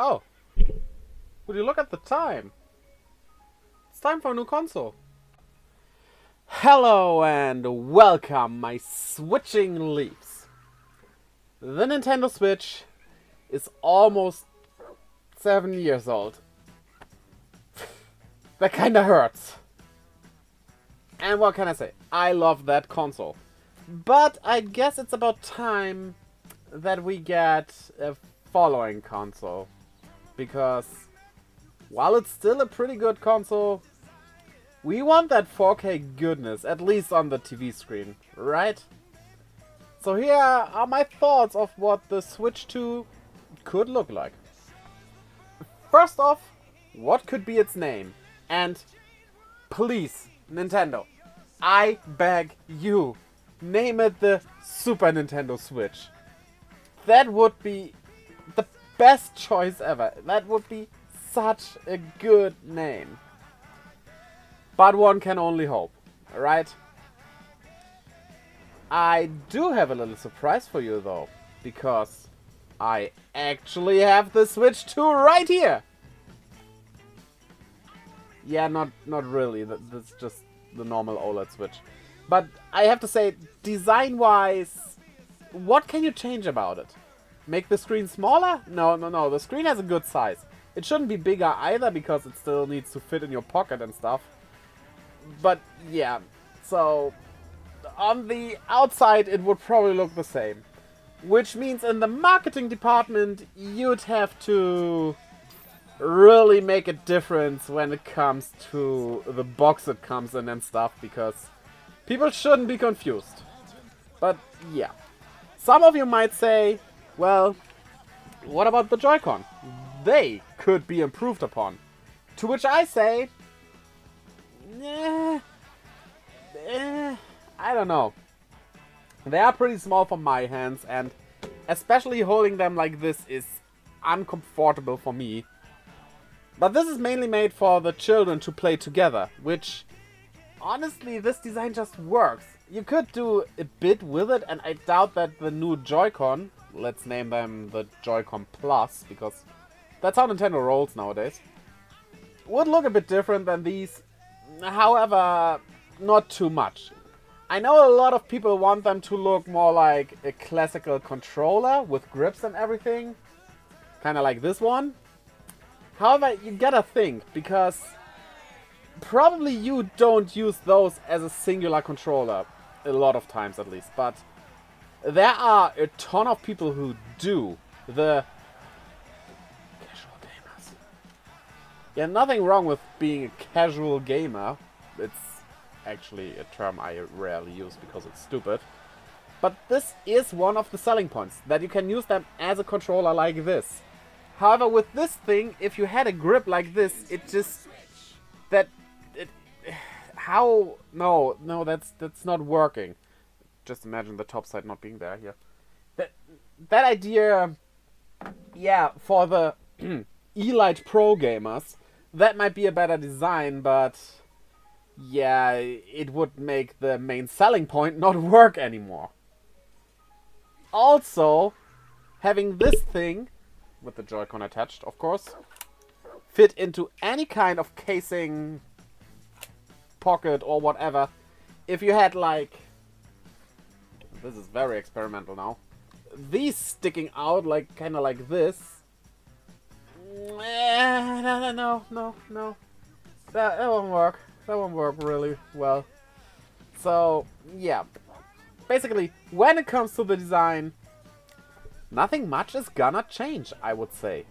Oh, would you look at the time? It's time for a new console. Hello and welcome, my switching leaves. The Nintendo Switch is almost 7 years old. That kinda hurts. And what can I say? I love that console. But I guess it's about time that we get a following console. Because while it's still a pretty good console, we want that 4K goodness, at least on the TV screen, right? So here are my thoughts of what the Switch 2 could look like. First off, what could be its name? And please, Nintendo, I beg you, name it the Super Nintendo Switch. That would be the best choice ever. That would be such a good name. But one can only hope, right? I do have a little surprise for you though, because I actually have the Switch 2 right here. Yeah, not really. That's just the normal OLED Switch. But I have to say, design-wise, what can you change about it? Make the screen smaller? No. The screen has a good size. It shouldn't be bigger either, because it still needs to fit in your pocket and stuff. But yeah, so on the outside it would probably look the same. Which means in the marketing department you'd have to really make a difference when it comes to the box it comes in and stuff, because people shouldn't be confused. But yeah, some of you might say, well, what about the Joy-Con? They could be improved upon. To which I say, I don't know. They are pretty small for my hands, and especially holding them like this is uncomfortable for me. But this is mainly made for the children to play together, which, honestly, this design just works. You could do a bit with it, and I doubt that the new Joy-Con, let's name them the Joy-Con Plus, because that's how Nintendo rolls nowadays, would look a bit different than these. However, not too much. I know a lot of people want them to look more like a classical controller with grips and everything. Kinda like this one. However, you gotta think, because probably you don't use those as a singular controller, a lot of times at least, but there are a ton of people who do. The casual gamers. Yeah, nothing wrong with being a casual gamer. It's actually a term I rarely use because it's stupid. But this is one of the selling points, that you can use them as a controller like this. However, with this thing, if you had a grip like this, it just... How? No, that's not working. Just imagine the top side not being there here. That idea... Yeah, for the Elite Pro gamers, that might be a better design, but... Yeah, it would make the main selling point not work anymore. Also, having this thing, with the Joy-Con attached, of course, fit into any kind of casing, pocket, or whatever. If you had, like... This is very experimental now. These sticking out, like, kind of like this. No. That won't work. That won't work really well. So, yeah. Basically, when it comes to the design, nothing much is gonna change, I would say.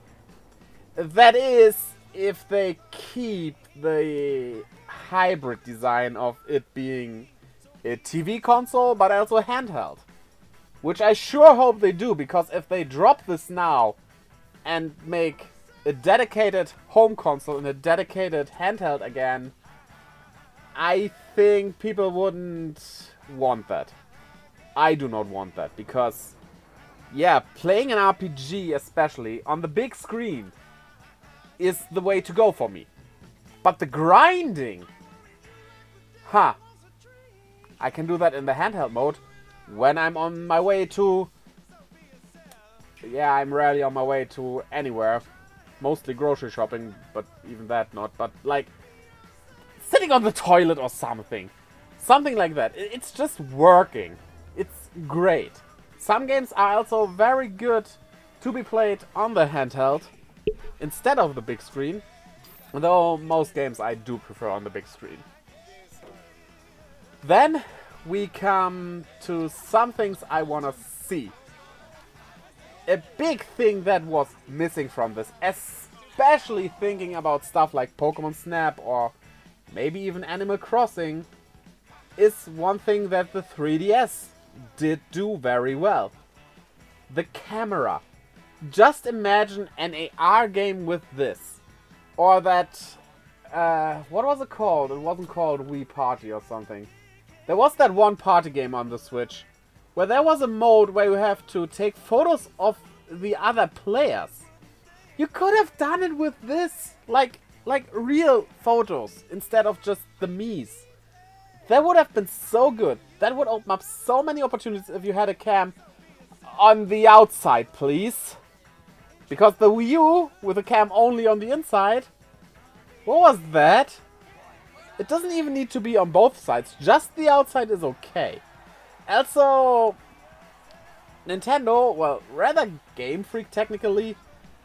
That is, if they keep the hybrid design of it being a TV console, but also a handheld. Which I sure hope they do, because if they drop this now and make a dedicated home console and a dedicated handheld again, I think people wouldn't want that. I do not want that, because, yeah, playing an RPG, especially, on the big screen, is the way to go for me. But the grinding... I can do that in the handheld mode when I'm on my way to... Yeah, I'm rarely on my way to anywhere. mostly grocery shopping, but even that not. But like sitting on the toilet or something. Something like that. It's just working. It's great. Some games are also very good to be played on the handheld instead of the big screen. Though most games I do prefer on the big screen. Then we come to some things I want to see. A big thing that was missing from this, especially thinking about stuff like Pokemon Snap or maybe even Animal Crossing, is one thing that the 3DS did do very well. The camera. Just imagine an AR game with this. Or that... what was it called? It wasn't called Wii Party or something. There was that one party game on the Switch where there was a mode where you have to take photos of the other players. You could have done it with this. Like real photos instead of just the Miis. That would have been so good. That would open up so many opportunities if you had a cam on the outside, please. Because the Wii U with a cam only on the inside, what was that? It doesn't even need to be on both sides. Just the outside is okay. Also, Nintendo, well, rather Game Freak technically,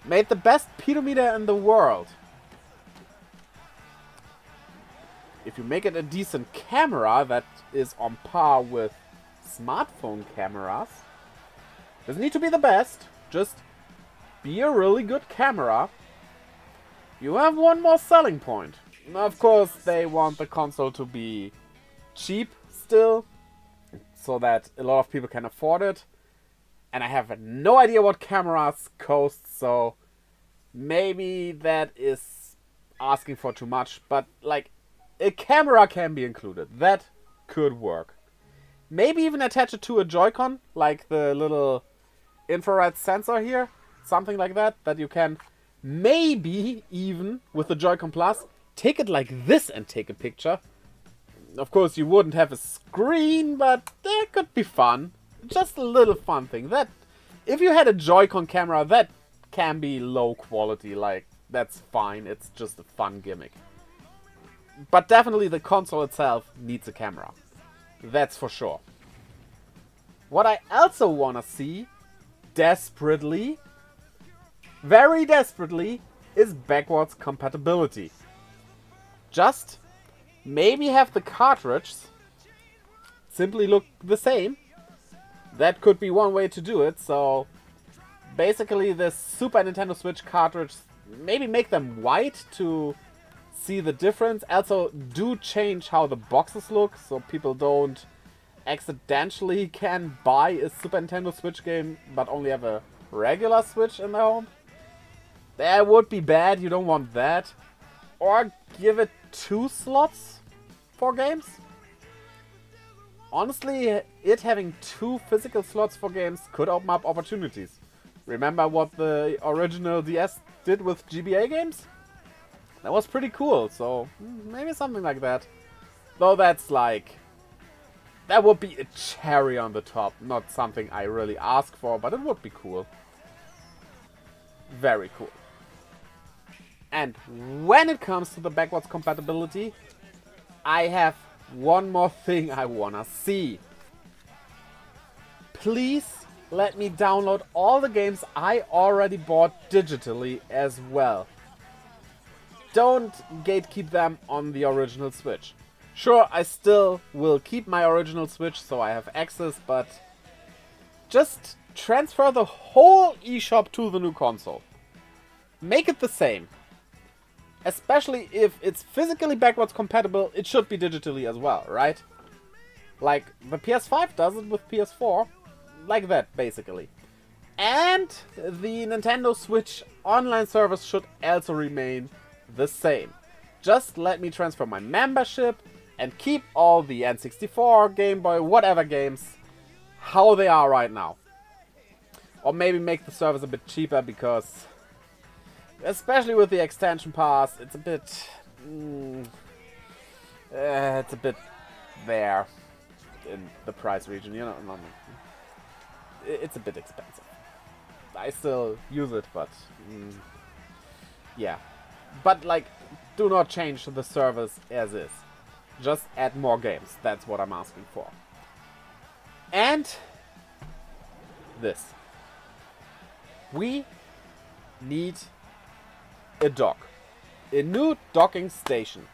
made the best pedometer in the world. If you make it a decent camera that is on par with smartphone cameras, doesn't need to be the best, just be a really good camera. You have one more selling point. Of course, they want the console to be cheap still, so that a lot of people can afford it. And I have no idea what cameras cost, so maybe that is asking for too much. But like, a camera can be included. That could work. Maybe even attach it to a Joy-Con, like the little infrared sensor here. Something like that, that you can maybe even, with the Joy-Con Plus, take it like this and take a picture. Of course, you wouldn't have a screen, but that could be fun. Just a little fun thing. That, if you had a Joy-Con camera, that can be low quality. Like, that's fine. It's just a fun gimmick. But definitely the console itself needs a camera. That's for sure. What I also want to see, desperately, very desperately, is backwards compatibility. Just maybe have the cartridge simply look the same. That could be one way to do it. So basically the Super Nintendo Switch cartridge, maybe make them white to see the difference. Also do change how the boxes look so people don't accidentally can buy a Super Nintendo Switch game but only have a regular Switch in their home. That would be bad, you don't want that. Or give it 2 slots for games. Honestly, it having 2 physical slots for games could open up opportunities. Remember what the original DS did with GBA games? That was pretty cool, so maybe something like that. Though that's like... that would be a cherry on the top. Not something I really ask for, but it would be cool. Very cool. And when it comes to the backwards compatibility, I have one more thing I wanna see. Please let me download all the games I already bought digitally as well. Don't gatekeep them on the original Switch. Sure, I still will keep my original Switch so I have access, but just transfer the whole eShop to the new console. Make it the same. Especially if it's physically backwards compatible, it should be digitally as well, right? Like the PS5 does it with PS4. Like that, basically. And the Nintendo Switch online service should also remain the same. Just let me transfer my membership and keep all the N64, Game Boy, whatever games how they are right now. Or maybe make the service a bit cheaper because... especially with the extension pass, it's a bit... it's a bit there in the price region, you know. It's a bit expensive. I still use it, but Yeah. But, like, do not change the service as is. Just add more games. That's what I'm asking for. And this. We need a dock. A new docking station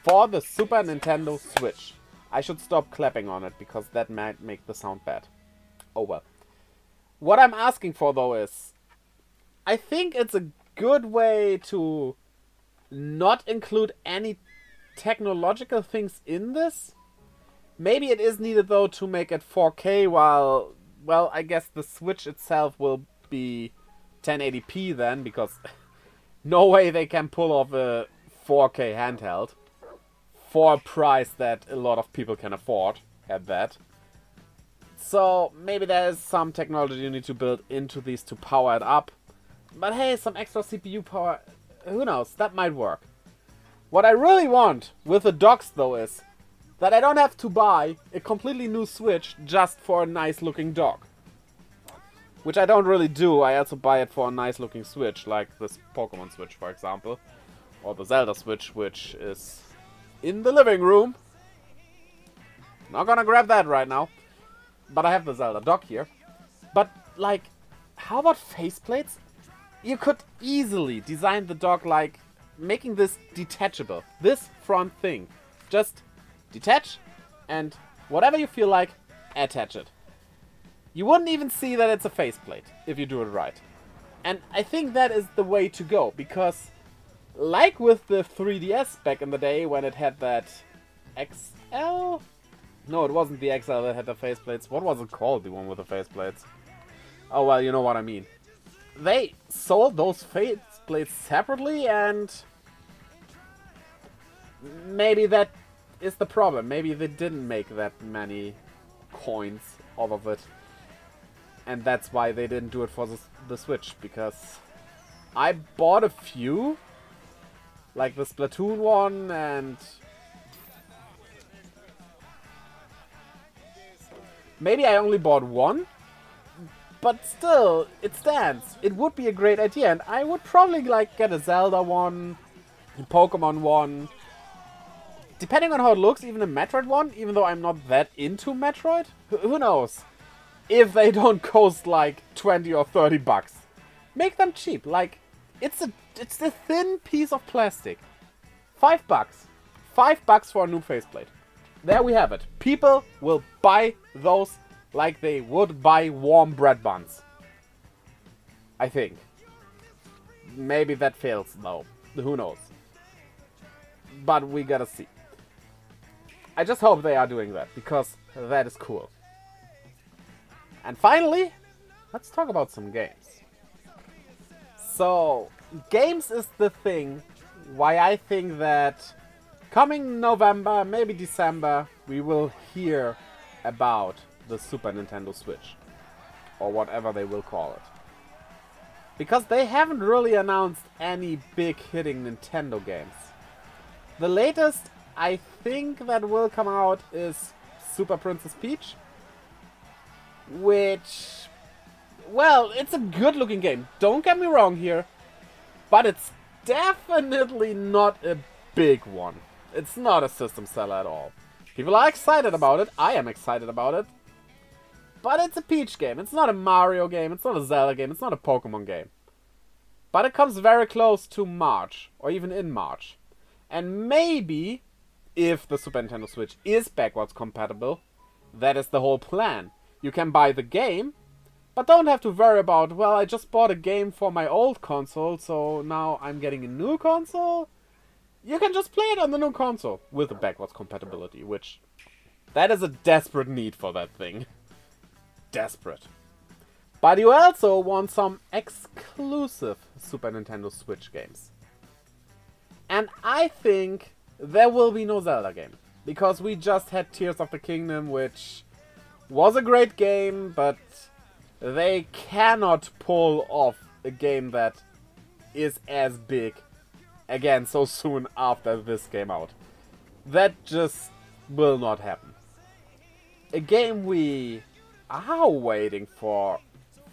for the Super Nintendo Switch. I should stop clapping on it because that might make the sound bad. Oh well. What I'm asking for though is, I think it's a good way to not include any technological things in this. Maybe it is needed though to make it 4K while, well, I guess the Switch itself will be 1080p then, because no way they can pull off a 4K handheld for a price that a lot of people can afford at that. So maybe there's some technology you need to build into these to power it up. But hey, some extra CPU power, who knows, that might work. What I really want with the docks though is that I don't have to buy a completely new Switch just for a nice looking dock. Which I don't really do, I also buy it for a nice looking Switch, like this Pokemon Switch for example. Or the Zelda Switch, which is in the living room. Not gonna grab that right now. But I have the Zelda dock here. But, like, how about faceplates? You could easily design the dock like making this detachable. This front thing. Just detach and whatever you feel like, attach it. You wouldn't even see that it's a faceplate if you do it right. And I think that is the way to go, because like with the 3DS back in the day when it had that XL? No, it wasn't the XL that had the faceplates. What was it called, the one with the faceplates? Oh well, you know what I mean. They sold those faceplates separately, and maybe that is the problem. Maybe they didn't make that many coins off of it. And that's why they didn't do it for the Switch, because I bought a few, like the Splatoon one, and maybe I only bought one, but still, it stands. It would be a great idea, and I would probably like get a Zelda one, a Pokemon one, depending on how it looks, even a Metroid one, even though I'm not that into Metroid. Who knows? If they don't cost like 20 or 30 bucks. Make them cheap. Like, it's a thin piece of plastic. $5. $5 for a new faceplate. There we have it. People will buy those like they would buy warm bread buns. I think. Maybe that fails though. Who knows? But we gotta see. I just hope they are doing that, because that is cool. And finally, let's talk about some games. So, games is the thing why I think that coming November, maybe December, we will hear about the Super Nintendo Switch. Or whatever they will call it. Because they haven't really announced any big hitting Nintendo games. The latest I think that will come out is Super Princess Peach. Which, well, it's a good looking game. Don't get me wrong here. But it's definitely not a big one. It's not a system seller at all. People are excited about it. I am excited about it. But it's a Peach game. It's not a Mario game. It's not a Zelda game. It's not a Pokemon game. But it comes very close to March. Or even in March. And maybe, if the Super Nintendo Switch is backwards compatible, that is the whole plan. You can buy the game, but don't have to worry about, well, I just bought a game for my old console, so now I'm getting a new console. You can just play it on the new console with the backwards compatibility, which, that is a desperate need for that thing. Desperate. But you also want some exclusive Super Nintendo Switch games. And I think there will be no Zelda game, because we just had Tears of the Kingdom, which was a great game, but they cannot pull off a game that is as big again so soon after this came out. That just will not happen. A game we are waiting for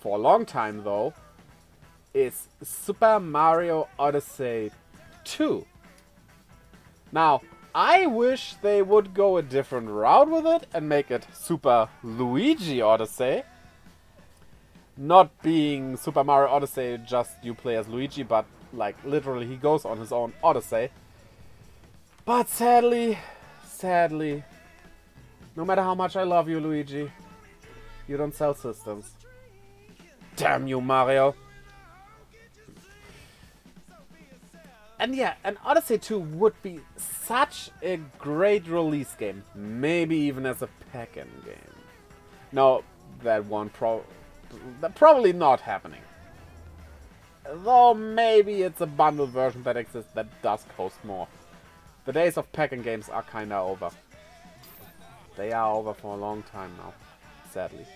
a long time though is Super Mario Odyssey 2. Now, I wish they would go a different route with it and make it Super Luigi Odyssey. Not being Super Mario Odyssey just you play as Luigi, but like literally he goes on his own Odyssey. But sadly, no matter how much I love you, Luigi, you don't sell systems. Damn you, Mario. And yeah, an Odyssey 2 would be such a great release game. Maybe even as a pack-in game. No, that one probably not happening. Though maybe it's a bundle version that exists that does cost more. The days of pack-in games are kinda over. They are over for a long time now, sadly.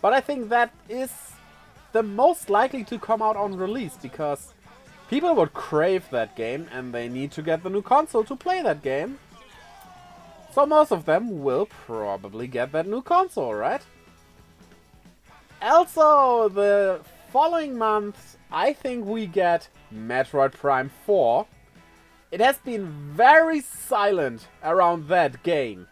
But I think that is the most likely to come out on release, because people would crave that game and they need to get the new console to play that game. So most of them will probably get that new console, right? Also, the following month, I think we get Metroid Prime 4. It has been very silent around that game.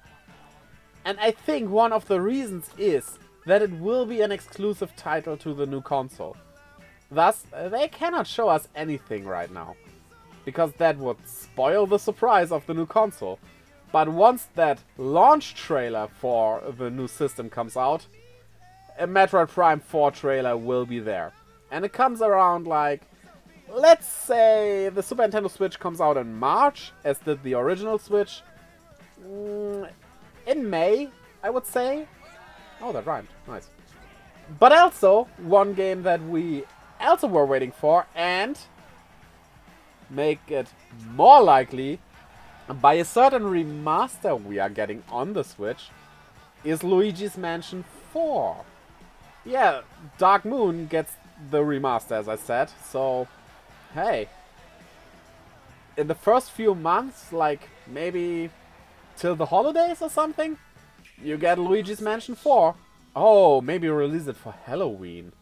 And I think one of the reasons is that it will be an exclusive title to the new console. Thus, they cannot show us anything right now, because that would spoil the surprise of the new console. But once that launch trailer for the new system comes out, a Metroid Prime 4 trailer will be there. And it comes around like, let's say the Super Nintendo Switch comes out in March, as did the original Switch. In May, I would say. Oh, that rhymed. Nice. But also, one game that we also were waiting for, and make it more likely by a certain remaster we are getting on the Switch, is Luigi's Mansion 4. Yeah, Dark Moon gets the remaster, as I said, so hey. In the first few months, like maybe till the holidays or something, you get Luigi's Mansion 4. Oh, maybe release it for Halloween.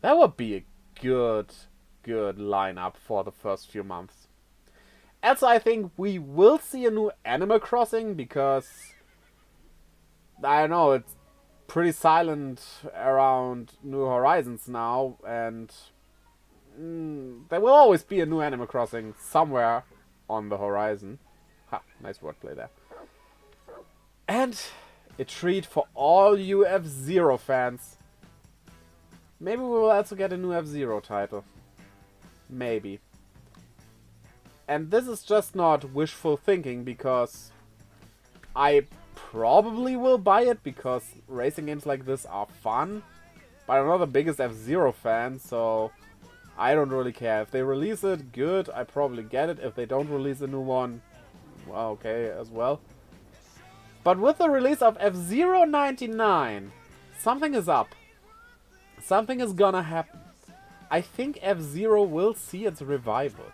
That would be a good lineup for the first few months. Also, I think we will see a new Animal Crossing, because I don't know, it's pretty silent around New Horizons now, and there will always be a new Animal Crossing somewhere on the horizon. Ha, nice wordplay there. And a treat for all you F-Zero fans. Maybe we will also get a new F-Zero title. Maybe. And this is just not wishful thinking, because I probably will buy it, because racing games like this are fun. But I'm not the biggest F-Zero fan, so I don't really care. If they release it, good, I probably get it. If they don't release a new one, well, okay as well. But with the release of F-Zero 99, something is up. Something is gonna happen. I think F-Zero will see its revival.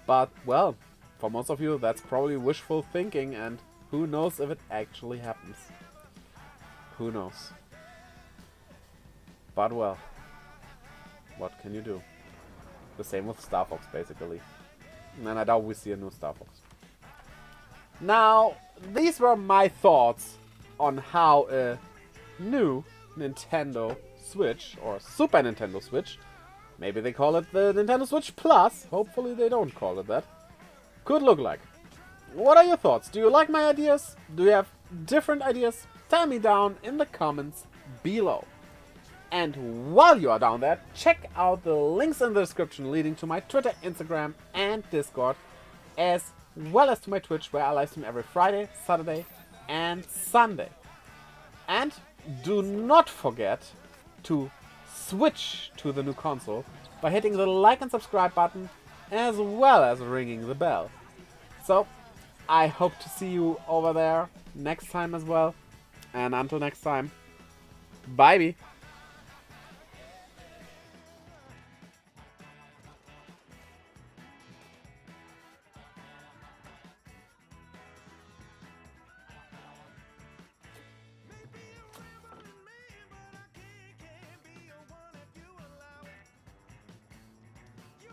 But, well, for most of you, that's probably wishful thinking, and who knows if it actually happens. Who knows? But, well, what can you do? The same with Star Fox, basically. And I doubt we see a new Star Fox. Now, these were my thoughts on how a new Nintendo Switch, or Super Nintendo Switch, maybe they call it the Nintendo Switch Plus, hopefully they don't call it that, could look like. What are your thoughts? Do you like my ideas? Do you have different ideas? Tell me down in the comments below. And while you are down there, check out the links in the description leading to my Twitter, Instagram and Discord, as well as to my Twitch, where I live stream every Friday, Saturday and Sunday. And do not forget to switch to the new console by hitting the like and subscribe button, as well as ringing the bell. So, I hope to see you over there next time as well. And until next time, bye-bye.